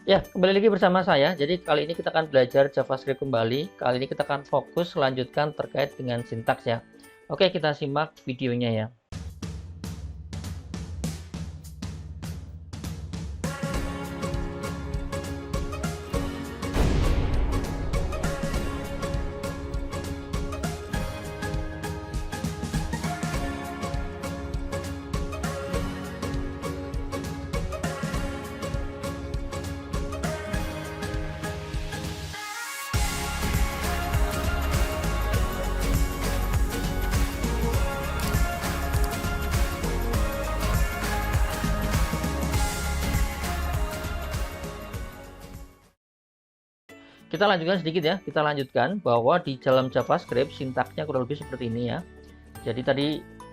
Ya, kembali lagi bersama saya. Jadi kali ini kita akan belajar JavaScript kembali. Kali ini kita akan fokus lanjutkan terkait dengan sintaks ya. Oke, kita simak videonya ya. Kita lanjutkan sedikit ya. Kita lanjutkan bahwa di dalam JavaScript sintaksnya kurang lebih seperti ini ya. Jadi tadi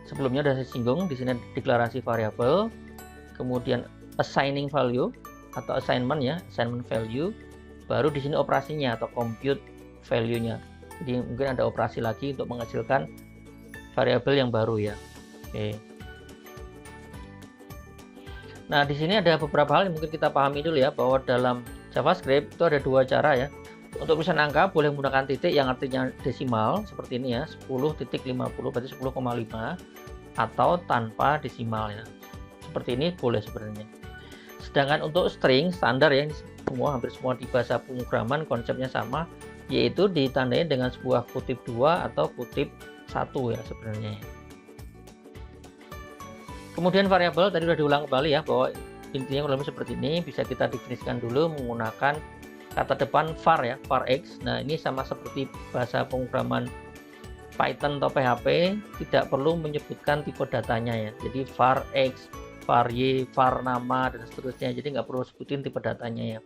sebelumnya sudah saya singgung, di sini deklarasi variabel, kemudian assigning value atau assignment ya, assignment value, baru di sini operasinya atau compute value-nya. Jadi mungkin ada operasi lagi untuk menghasilkan variabel yang baru ya. Oke. Nah, di sini ada beberapa hal yang mungkin kita pahami dulu ya, bahwa dalam JavaScript itu ada dua cara ya. Untuk tulisan angka boleh menggunakan titik yang artinya desimal seperti ini ya, 10.50 berarti 10,5, atau tanpa desimal ya. Seperti ini boleh sebenarnya. Sedangkan untuk string standar ya, ini hampir semua di bahasa pemrograman konsepnya sama, yaitu ditandai dengan sebuah kutip 2 atau kutip 1 ya sebenarnya. Kemudian variabel tadi sudah diulang kembali ya, bahwa intinya kurang lebih seperti ini. Bisa kita definisikan dulu menggunakan kata depan var ya, var x. Nah, ini sama seperti bahasa pemrograman Python atau PHP, tidak perlu menyebutkan tipe datanya ya. Jadi var x, var y, var nama, dan seterusnya. Jadi nggak perlu sebutin tipe datanya ya.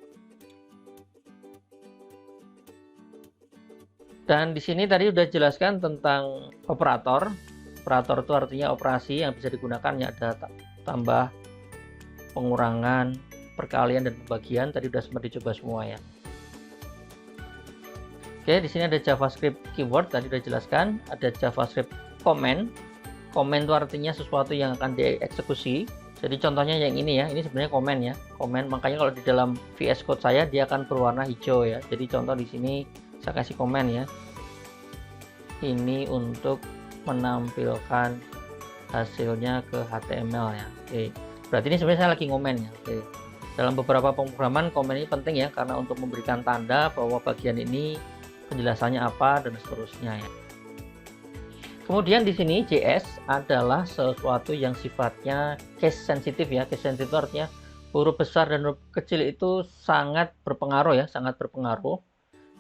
Dan di sini tadi sudah jelaskan tentang operator. Operator itu artinya operasi yang bisa digunakan ya, ada tambah, pengurangan, perkalian, dan pembagian. Tadi sudah sempat dicoba semua ya. Oke, di sini ada JavaScript keyword, tadi sudah jelaskan. Ada JavaScript comment. Comment itu artinya sesuatu yang akan dieksekusi. Jadi contohnya yang ini ya, ini sebenarnya comment ya. Comment, makanya kalau di dalam VS Code saya dia akan berwarna hijau ya. Jadi contoh di sini saya kasih comment ya. Ini untuk menampilkan hasilnya ke HTML ya. Oke. Berarti ini sebenarnya saya lagi ngomen ya. Oke. Dalam beberapa pemrograman komen ini penting ya, karena untuk memberikan tanda bahwa bagian ini penjelasannya apa dan seterusnya ya. Kemudian di sini JS adalah sesuatu yang sifatnya case sensitif ya. Case sensitif artinya huruf besar dan huruf kecil itu sangat berpengaruh ya, sangat berpengaruh.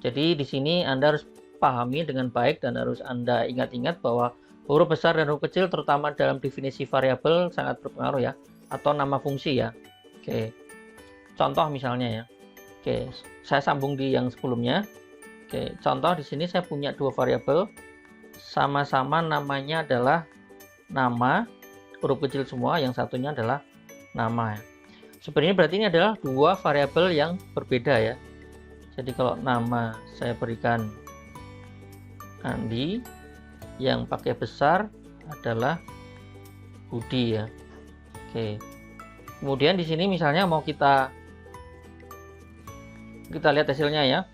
Jadi di sini Anda harus pahami dengan baik dan harus Anda ingat-ingat bahwa huruf besar dan huruf kecil terutama dalam definisi variabel sangat berpengaruh ya, atau nama fungsi ya. Oke. Contoh misalnya ya. Oke, saya sambung di yang sebelumnya. Oke, contoh di sini saya punya dua variabel, sama-sama namanya adalah nama, huruf kecil semua, yang satunya adalah nama ya. Sebenarnya berarti ini adalah dua variabel yang berbeda ya. Jadi kalau nama saya berikan Andi, yang pakai besar adalah Budi ya. Oke. Kemudian di sini misalnya mau kita lihat hasilnya ya.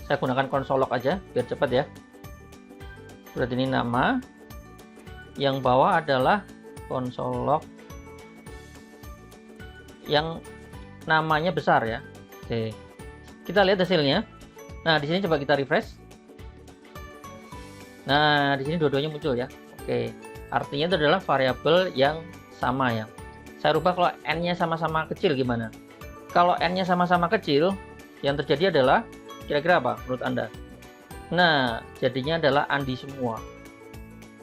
Saya gunakan console log aja biar cepat ya. Berarti ini nama, yang bawah adalah console log yang namanya besar ya. Oke. Kita lihat hasilnya. Nah, di sini coba kita refresh. Nah, di sini dua-duanya muncul ya. Oke. Artinya itu adalah variabel yang sama ya. Saya rubah kalau n-nya sama-sama kecil gimana? Kalau n-nya sama-sama kecil, yang terjadi adalah kira-kira apa menurut Anda? Nah, jadinya adalah Andi semua.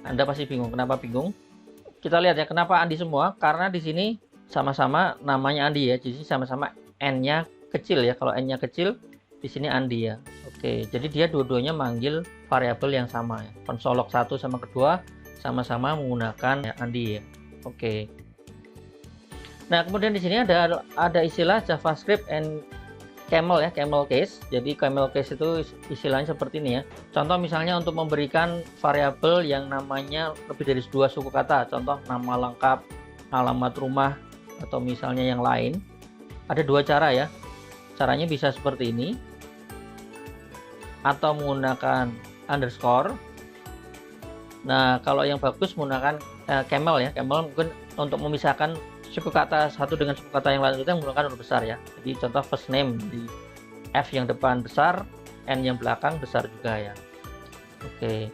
Anda pasti bingung. Kenapa bingung? Kita lihat ya, kenapa Andi semua? Karena di sini sama-sama namanya Andi ya. Jadi sama-sama n-nya kecil ya. Kalau n-nya kecil, di sini Andi ya. Oke, jadi dia dua-duanya manggil variabel yang sama ya. Console log 1 sama kedua sama-sama menggunakan ya, Andi ya. Oke. Nah, kemudian di sini ada istilah JavaScript and camel ya, camel case. Jadi camel case itu istilahnya seperti ini ya. Contoh misalnya untuk memberikan variabel yang namanya lebih dari dua suku kata. Contoh nama lengkap, alamat rumah, atau misalnya yang lain. Ada dua cara ya. Caranya bisa seperti ini, atau menggunakan underscore. Nah, kalau yang bagus menggunakan camel ya. Camel mungkin untuk memisahkan suku kata satu dengan suku kata yang lain itu menggunakan huruf besar ya. Jadi contoh first name, di F yang depan besar, N yang belakang besar juga ya. Oke.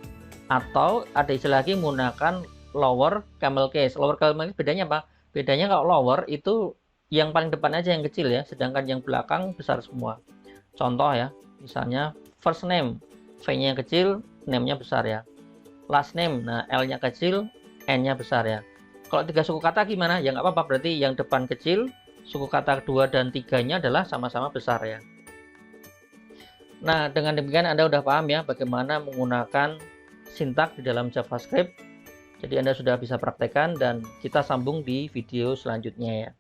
Atau ada istilah lagi menggunakan lower camel case. Lower camel case bedanya apa? Bedanya kalau lower itu yang paling depan aja yang kecil ya, sedangkan yang belakang besar semua. Contoh ya, misalnya first name, V-nya yang kecil, name-nya besar ya. Last name, nah L-nya kecil, N-nya besar ya. Kalau tiga suku kata gimana? Ya nggak apa-apa, berarti yang depan kecil, suku kata 2 dan 3-nya adalah sama-sama besar ya. Nah, dengan demikian Anda udah paham ya bagaimana menggunakan sintak di dalam JavaScript. Jadi Anda sudah bisa praktekkan dan kita sambung di video selanjutnya ya.